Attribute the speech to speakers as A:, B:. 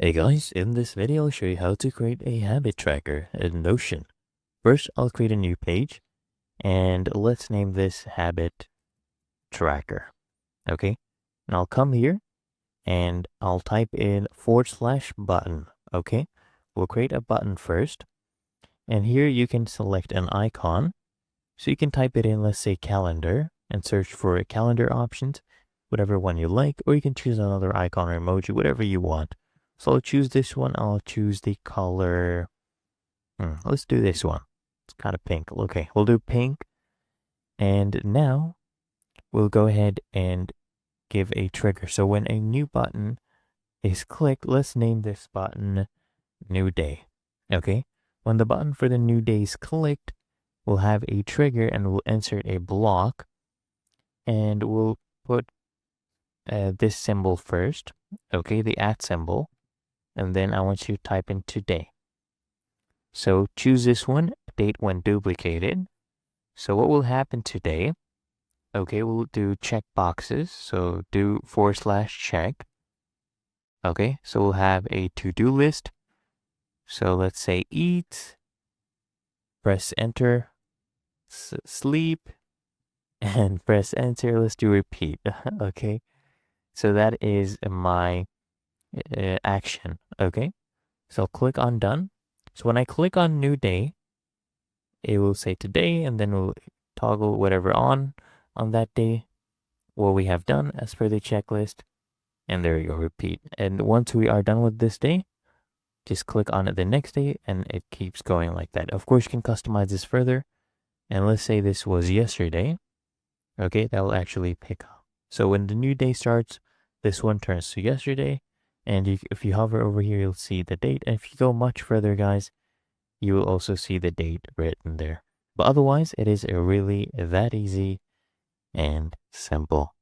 A: Hey guys, in this video I'll show you how to create a habit tracker in Notion. First, I'll create a new page and let's name this habit tracker. Okay, and I'll come here and I'll type in /button. Okay, we'll create a button first, and here you can select an icon. So you can type it in, let's say calendar, and search for calendar options, whatever one you like, or you can choose another icon or emoji, whatever you want. So I'll choose this one. I'll choose the color. Let's do this one. It's kind of pink. Okay, we'll do pink. And now we'll go ahead and give a trigger. So when a new button is clicked, let's name this button New Day. Okay, when the button for the new day is clicked, we'll have a trigger and we'll insert a block. And we'll put this symbol first. Okay, the @ symbol. And then I want you to type in today. So choose this one, date when duplicated. So what will happen today? Okay, we'll do checkboxes. So do /check. Okay, so we'll have a to-do list. So let's say eat, press enter, sleep, and press enter. Let's do repeat. Okay, so that is my action. Okay, so click on done. So when I click on new day, it will say today, and then we'll toggle whatever on that day, what we have done as per the checklist. And there you go, repeat. And once we are done with this day, just click on it the next day and it keeps going like that. Of course, you can customize this further. And let's say this was yesterday. Okay, that will actually pick up. So when the new day starts, this one turns to yesterday. And if you hover over here, you'll see the date. And if you go much further, guys, you will also see the date written there. But otherwise, it is really that easy and simple.